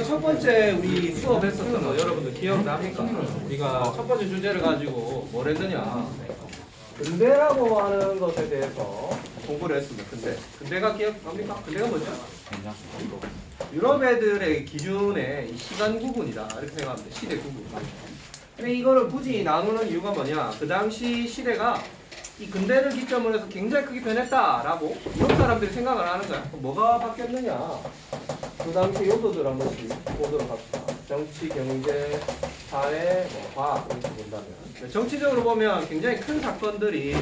첫 번째 우리 수업했었던 거 여러분들 기억납니까? 우리가 첫 번째 주제를 가지고 뭘 했느냐? 근대라고 하는 것에 대해서 공부를 했습니다. 근대가 기억납니까? 근대가 뭐죠? 유럽 애들의 기준의 이 시간 구분이다 이렇게 생각합니다. 시대 구분. 근데 이거를 굳이 나누는 이유가 뭐냐? 그 당시 시대가 이 근대를 기점으로 해서 굉장히 크게 변했다라고 유럽 사람들이 생각을 하는 거야. 그럼 뭐가 바뀌었느냐? 그 당시 요소들 한 번씩 보도록 합시다. 정치, 경제, 사회, 과학 이렇게 본다면 정치적으로 보면 굉장히 큰 사건들이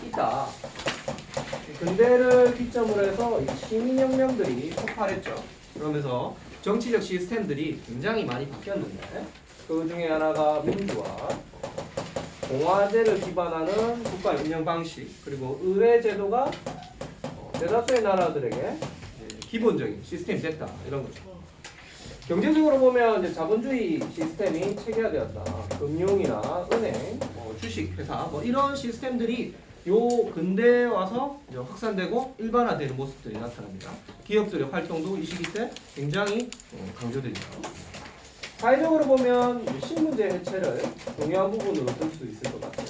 있다. 근대를 기점으로 해서 이 시민혁명들이 폭발했죠. 그러면서 정치적 시스템들이 굉장히 많이 바뀌었는데 그 중에 하나가 민주화, 공화제를 기반하는 국가 운영 방식, 그리고 의회 제도가 대다수의 나라들에게 기본적인 시스템이 됐다 이런 거죠. 경제적으로 보면 이제 자본주의 시스템이 체계화되었다. 금융이나 은행, 주식 회사 이런 시스템들이 요 근대에 와서 이제 확산되고 일반화되는 모습들이 나타납니다. 기업들의 활동도 이 시기 때 굉장히 강조되죠. 사회적으로 보면 신문제 해체를 중요한 부분으로 들 수 있을 것 같아요.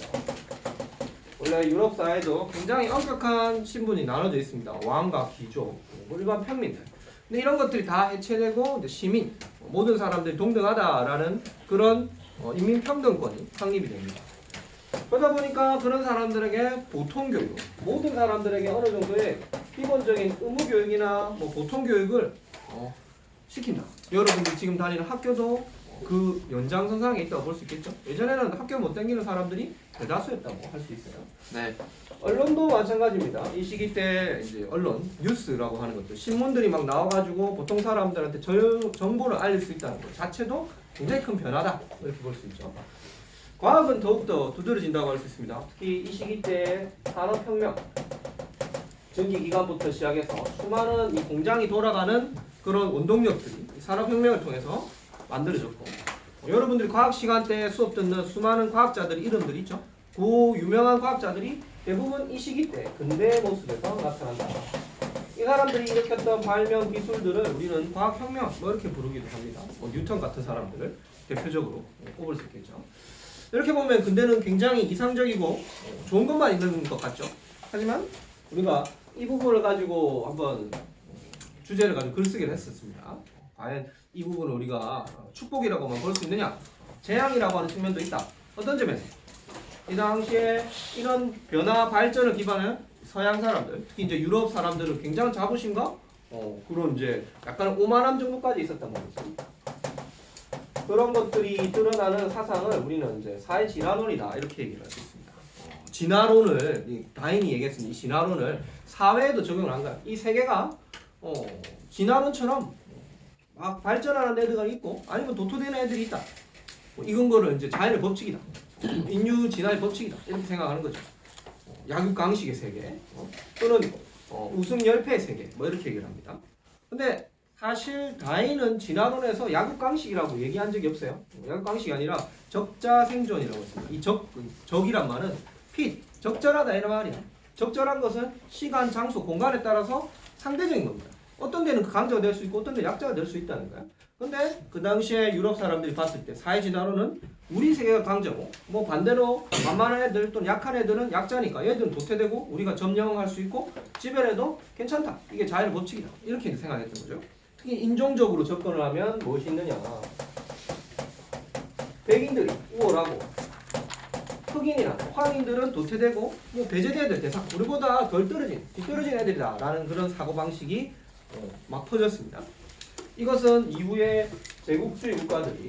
원래 유럽 사회도 굉장히 엄격한 신분이 나눠져 있습니다. 왕과 귀족, 일반 평민들. 근데 이런 것들이 다 해체되고 이제 시민, 모든 사람들이 동등하다라는 그런 인민평등권이 확립이 됩니다. 그러다 보니까 그런 사람들에게 보통교육, 모든 사람들에게 어느 정도의 기본적인 의무교육이나 보통교육을 시킨다. 여러분들 지금 다니는 학교도 그 연장선상에 있다고 볼 수 있겠죠. 예전에는 학교 못 다니는 사람들이 대다수였다고 할 수 있어요. 네. 언론도 마찬가지입니다. 이 시기 때 이제 언론, 뉴스라고 하는 것들, 신문들이 막 나와가지고 보통 사람들한테 정보를 알릴 수 있다는 것 자체도 굉장히 큰 변화다 이렇게 볼 수 있죠. 과학은 더욱더 두드러진다고 할 수 있습니다. 특히 이 시기 때 산업혁명, 전기기관부터 시작해서 수많은 이 공장이 돌아가는 그런 원동력들이 산업혁명을 통해서 만들어졌고, 여러분들이 과학 시간 때 수업 듣는 수많은 과학자들 이름들이 있죠. 그 유명한 과학자들이 대부분 이 시기 때 근대의 모습에서 나타난다. 이 사람들이 일으켰던 발명 기술들을 우리는 과학혁명 이렇게 부르기도 합니다. 뉴턴 같은 사람들을 대표적으로 꼽을 수 있겠죠. 이렇게 보면 근대는 굉장히 이상적이고 좋은 것만 있는 것 같죠. 하지만 우리가 이 부분을 가지고 한번 주제를 가지고 글쓰기를 했었습니다. 과연 이 부분을 우리가 축복이라고만 볼 수 있느냐? 재앙이라고 하는 측면도 있다. 어떤 점에서? 이 당시에 이런 변화 발전을 기반한 서양 사람들, 특히 이제 유럽 사람들은 굉장한 자부심과 그런 이제 약간 오만함 정도까지 있었단 말이죠. 그런 것들이 드러나는 사상을 우리는 이제 사회 진화론이다 이렇게 얘기를 할 수 있습니다. 진화론을 다인이 얘기했습니다. 이 진화론을 사회에도 적용을 한 거야. 이 세계가 진화론처럼 막 발전하는 애들가 있고 아니면 도토되는 애들이 있다. 이건 거를 이제 자연의 법칙이다. 인류 진화의 법칙이다. 이렇게 생각하는 거죠. 약육강식의 세계 또는 우승열패의 세계 이렇게 얘기를 합니다. 근데 사실 다인은 진화론에서 약육강식이라고 얘기한 적이 없어요. 약육강식이 아니라 적자생존이라고 했습니다. 이 적이란 말은 핏, 적절하다 이런 말이야. 적절한 것은 시간, 장소, 공간에 따라서 상대적인 겁니다. 어떤 데는 강자가 될 수 있고 어떤 데는 약자가 될 수 있다는 거야. 근데 그 당시에 유럽 사람들이 봤을 때 사회 진화론은 우리 세계가 강자고 반대로 만만한 애들 또는 약한 애들은 약자니까 얘들은 도태되고 우리가 점령할 수 있고 지배해도 괜찮다. 이게 자연의 법칙이다. 이렇게 생각했던 거죠. 특히 인종적으로 접근을 하면 무엇이 있느냐. 백인들이 우월하고 흑인이나 황인들은 도태되고 배제돼야 될 대상, 우리보다 덜 떨어진, 뒤떨어진 애들이다 라는 그런 사고방식이 막 퍼졌습니다. 이것은 이후에 제국주의 국가들이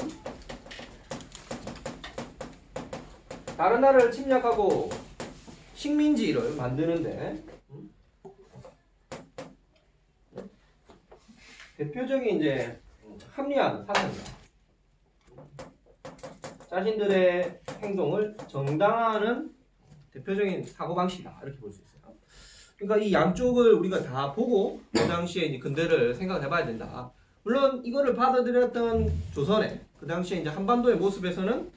다른 나라를 침략하고 식민지를 만드는데 대표적인 이제 합리화하는 사상이다. 자신들의 행동을 정당화하는 대표적인 사고방식이다. 이렇게 볼 수 있어요. 그러니까 이 양쪽을 우리가 다 보고 그 당시에 이제 근대를 생각해 봐야 된다. 물론 이거를 받아들였던 조선의 그 당시에 이제 한반도의 모습에서는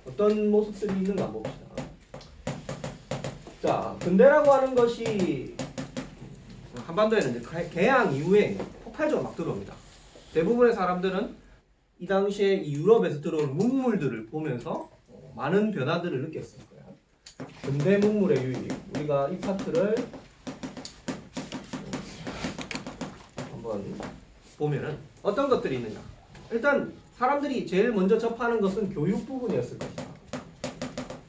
어떤 모습들이 있는가 한번 봅시다. 자, 근대라고 하는 것이 한반도에는 이제 개항 이후에 폭발적으로 막 들어옵니다. 대부분의 사람들은 이 당시에 이 유럽에서 들어온 문물들을 보면서 많은 변화들을 느꼈을 거야. 근대 문물의 유입. 우리가 이 파트를 한번 보면은 어떤 것들이 있느냐. 일단 사람들이 제일 먼저 접하는 것은 교육 부분이었을 것이다.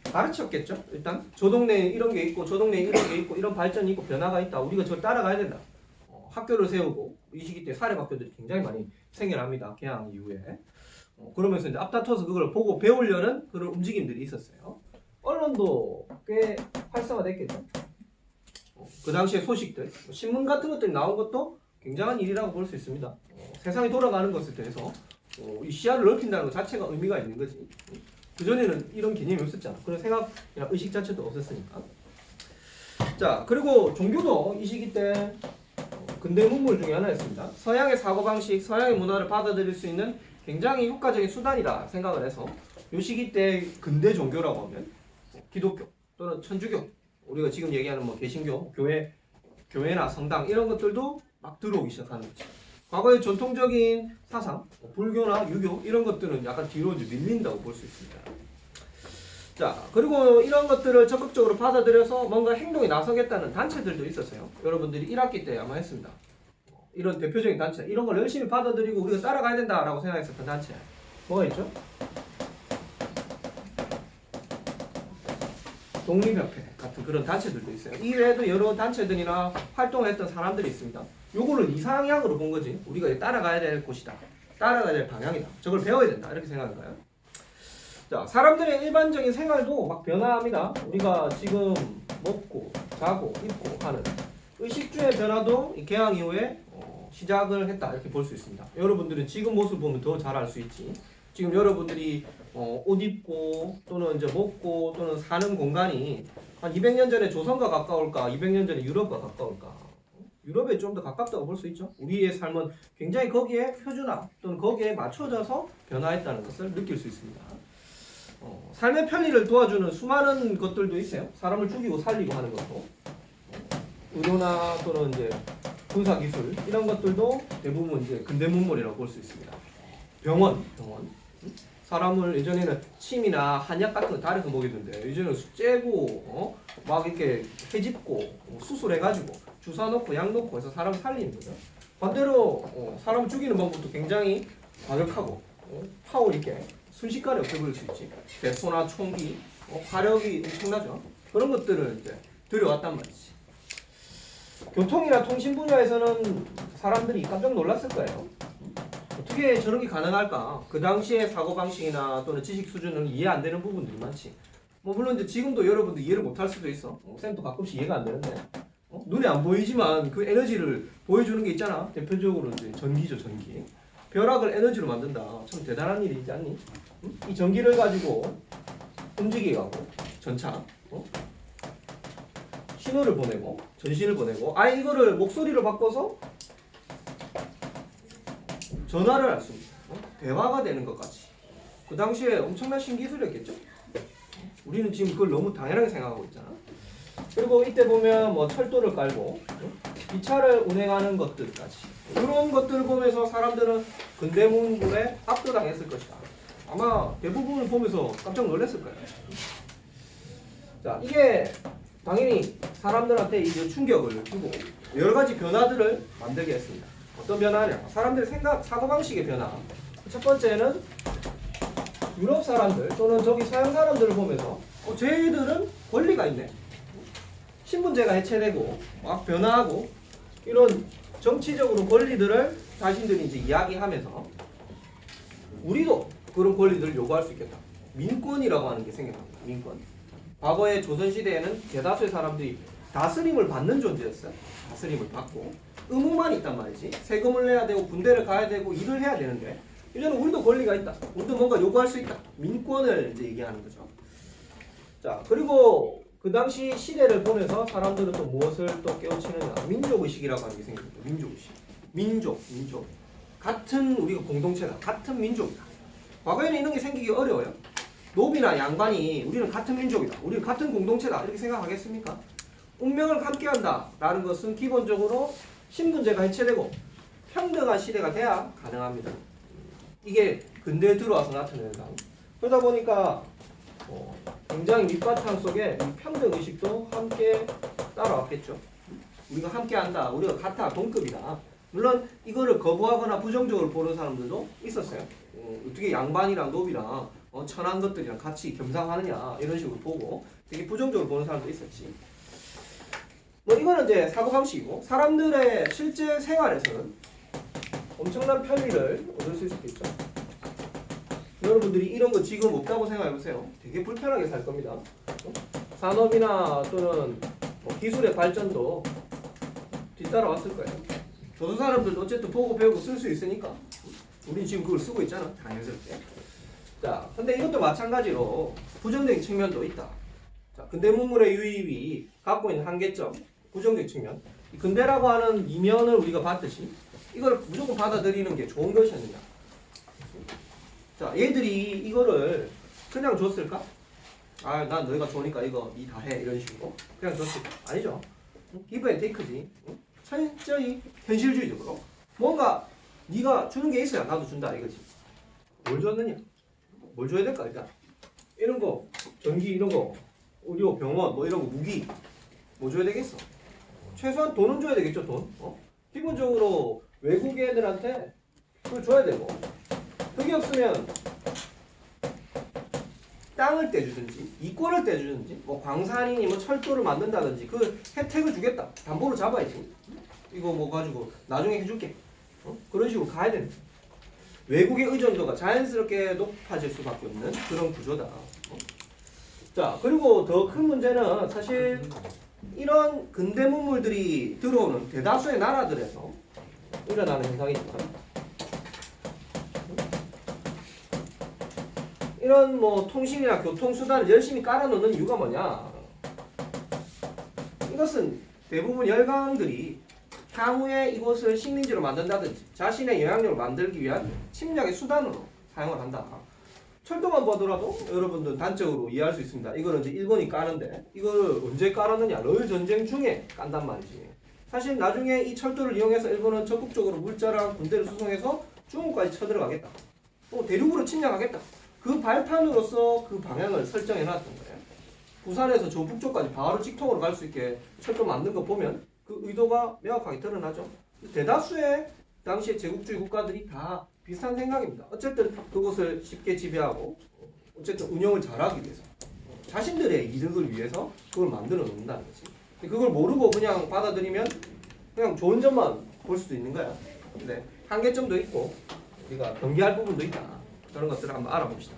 가르쳤겠죠. 일단 저 동네에 이런 게 있고 저 동네에 이런 게 있고 이런 발전이 있고 변화가 있다. 우리가 저걸 따라가야 된다. 학교를 세우고 이 시기 때 사립학교들이 굉장히 많이 생겨납니다. 개항 이후에. 그러면서 이제 앞다퉈서 그걸 보고 배우려는 그런 움직임들이 있었어요. 언론도 꽤 활성화됐겠죠. 그 당시에 소식들, 신문 같은 것들이 나온 것도 굉장한 일이라고 볼 수 있습니다. 세상이 돌아가는 것에 대해서 이 시야를 넓힌다는 것 자체가 의미가 있는 거지. 그전에는 이런 개념이 없었잖아. 그런 생각이나 의식 자체도 없었으니까. 자, 그리고 종교도 이 시기 때 근대 문물 중에 하나였습니다. 서양의 사고방식, 서양의 문화를 받아들일 수 있는 굉장히 효과적인 수단이라 생각을 해서 이 시기 때 근대 종교라고 하면 기독교 또는 천주교, 우리가 지금 얘기하는 뭐 개신교, 교회나 성당 이런 것들도 막 들어오기 시작하는 거죠. 과거의 전통적인 사상, 불교나 유교 이런 것들은 약간 뒤로 이제 밀린다고 볼 수 있습니다. 자, 그리고 이런 것들을 적극적으로 받아들여서 뭔가 행동에 나서겠다는 단체들도 있었어요. 여러분들이 1학기 때 아마 했습니다. 이런 대표적인 단체, 이런 걸 열심히 받아들이고 우리가 따라가야 된다라고 생각했었던 단체 뭐가 있죠? 독립협회 같은 그런 단체들도 있어요. 이외에도 여러 단체들이나 활동을 했던 사람들이 있습니다. 요거를 이상향으로 본 거지. 우리가 따라가야 될 곳이다. 따라가야 될 방향이다. 저걸 배워야 된다. 이렇게 생각할까요? 자, 사람들의 일반적인 생활도 막 변화합니다. 우리가 지금 먹고, 자고, 입고 하는 의식주의 변화도 이 개항 이후에 시작을 했다. 이렇게 볼 수 있습니다. 여러분들은 지금 모습을 보면 더 잘 알 수 있지. 지금 여러분들이 옷 입고 또는 이제 먹고 또는 사는 공간이 한 200년 전에 조선과 가까울까, 200년 전에 유럽과 가까울까? 유럽에 좀 더 가깝다고 볼 수 있죠. 우리의 삶은 굉장히 거기에 표준화 또는 거기에 맞춰져서 변화했다는 것을 느낄 수 있습니다. 삶의 편리를 도와주는 수많은 것들도 있어요. 사람을 죽이고 살리고 하는 것도. 의료나 또는 이제 군사기술 이런 것들도 대부분 이제 근대 문물이라고 볼 수 있습니다. 병원. 사람을 예전에는 침이나 한약 같은 거 다려서 먹이던데 요즘은 째고 막 이렇게 해집고 수술해가지고 주사 놓고 약 놓고 해서 사람을 살리는 거죠. 반대로 사람을 죽이는 방법도 굉장히 과격하고 파워 있게 순식간에 없애버릴 수 있지. 대포나 총기, 화력이 엄청나죠. 그런 것들을 이제 들여왔단 말이지. 교통이나 통신 분야에서는 사람들이 깜짝 놀랐을 거예요. 어떻게 저런 게 가능할까? 그 당시의 사고방식이나 또는 지식 수준은 이해 안 되는 부분들이 많지. 뭐 물론 이제 지금도 여러분들 이해를 못 할 수도 있어. 쌤도 가끔씩 이해가 안 되는데. 눈에 안 보이지만 그 에너지를 보여주는 게 있잖아. 대표적으로 이제 전기죠, 전기. 벼락을 에너지로 만든다. 참 대단한 일이지 않니? 이 전기를 가지고 움직여가고 전차 신호를 보내고 전신을 보내고 아예 이거를 목소리로 바꿔서 전화를 할 수 있는 대화가 되는 것까지. 그 당시에 엄청난 신기술이었겠죠. 우리는 지금 그걸 너무 당연하게 생각하고 있잖아. 그리고 이때 보면 뭐 철도를 깔고 기차를 운행하는 것들까지 이런 것들을 보면서 사람들은 근대 문물에 압도당했을 것이다. 아마 대부분을 보면서 깜짝 놀랐을 거예요. 자, 이게 당연히 사람들한테 이제 충격을 주고 여러 가지 변화들을 만들게 했습니다. 어떤 변화냐? 사람들의 생각, 사고방식의 변화. 첫 번째는 유럽 사람들 또는 저기 서양 사람들을 보면서 쟤들은 권리가 있네. 신분제가 해체되고 막 변화하고 이런 정치적으로 권리들을 자신들이 이제 이야기하면서 우리도 그런 권리들을 요구할 수 있겠다. 민권이라고 하는 게 생겨납니다. 민권. 과거의 조선시대에는 대다수의 사람들이 다스림을 받는 존재였어요. 다스림을 받고 의무만 있단 말이지. 세금을 내야 되고 군대를 가야 되고 일을 해야 되는데 이제는 우리도 권리가 있다. 우리도 뭔가 요구할 수 있다. 민권을 이제 얘기하는 거죠. 자, 그리고 그 당시 시대를 보면서 사람들은 또 무엇을 또 깨우치느냐. 민족의식이라고 하는 게 생깁니다. 민족의식. 민족. 같은 우리가 공동체다. 같은 민족이다. 과거에는 이런 게 생기기 어려워요. 노비나 양반이 우리는 같은 민족이다. 우리는 같은 공동체다. 이렇게 생각하겠습니까? 운명을 함께한다. 라는 것은 기본적으로 신분제가 해체되고 평등한 시대가 돼야 가능합니다. 이게 근대에 들어와서 나타나는 현상. 그러다 보니까 굉장히 밑바탕 속에 이 평등의식도 함께 따라왔겠죠. 우리가 함께 한다. 우리가 같아. 동급이다. 물론 이거를 거부하거나 부정적으로 보는 사람들도 있었어요. 어떻게 양반이랑 노비랑 천한 것들이랑 같이 겸상하느냐 이런 식으로 보고 되게 부정적으로 보는 사람도 있었지. 뭐 이거는 이제 사고방식이고 사람들의 실제 생활에서는 엄청난 편리를 얻을 수 있겠죠. 여러분들이 이런 거 지금 없다고 생각해보세요. 되게 불편하게 살 겁니다. 산업이나 또는 기술의 발전도 뒤따라왔을 거예요. 조선 사람들도 어쨌든 보고 배우고 쓸 수 있으니까 우린 지금 그걸 쓰고 있잖아. 자연스럽게. 자, 근데 이것도 마찬가지로 부정적인 측면도 있다. 자, 근대 문물의 유입이 갖고 있는 한계점, 부정적 측면. 이 근대라고 하는 이면을 우리가 봤듯이 이걸 무조건 받아들이는 게 좋은 것이었느냐. 자, 얘들이 이거를 그냥 줬을까? 아, 난 너희가 좋으니까 이거 니 다 해. 이런 식으로. 그냥 줬을까? 아니죠. give and take지. 철저히 현실주의적으로. 뭔가 네가 주는 게 있어야 나도 준다 이거지. 뭘 줬느냐? 뭘 줘야 될까 일단? 이런 거, 전기 이런 거, 의료, 병원 뭐 이런 거, 무기 뭐 줘야 되겠어? 최소한 돈은 줘야 되겠죠, 돈. 기본적으로 외국 애들한테 그걸 줘야 되고 그게 없으면 땅을 떼주든지 이권을 떼주든지 뭐 광산이니 뭐 철도를 만든다든지 그 혜택을 주겠다. 담보로 잡아야지. 이거 뭐 가지고 나중에 해줄게. 그런 식으로 가야 되는. 외국의 의존도가 자연스럽게 높아질 수밖에 없는 그런 구조다. 자, 그리고 더 큰 문제는 사실 이런 근대 문물들이 들어오는 대다수의 나라들에서 일어나는 현상이지만 이런 뭐 통신이나 교통수단을 열심히 깔아놓는 이유가 뭐냐? 이것은 대부분 열강들이 향후에 이곳을 식민지로 만든다든지 자신의 영향력을 만들기 위한 침략의 수단으로 사용을 한다. 철도만 보더라도 여러분들 단적으로 이해할 수 있습니다. 이거는 이제 일본이 까는데 이거를 언제 깔았느냐? 러일 전쟁 중에 깐단 말이지. 사실 나중에 이 철도를 이용해서 일본은 적극적으로 물자랑 군대를 수송해서 중국까지 쳐들어가겠다. 또 대륙으로 침략하겠다. 그 발판으로서 그 방향을 설정해 놨던 거예요. 부산에서 저 북쪽까지 바로 직통으로 갈 수 있게 철도 만든 거 보면 그 의도가 명확하게 드러나죠. 대다수의 당시의 제국주의 국가들이 다 비슷한 생각입니다. 어쨌든 그곳을 쉽게 지배하고 어쨌든 운영을 잘하기 위해서 자신들의 이득을 위해서 그걸 만들어 놓는다는 거지. 그걸 모르고 그냥 받아들이면 그냥 좋은 점만 볼 수도 있는 거야. 근데 한계점도 있고 우리가 경계할 부분도 있다. 그런 것들을 한번 알아봅시다.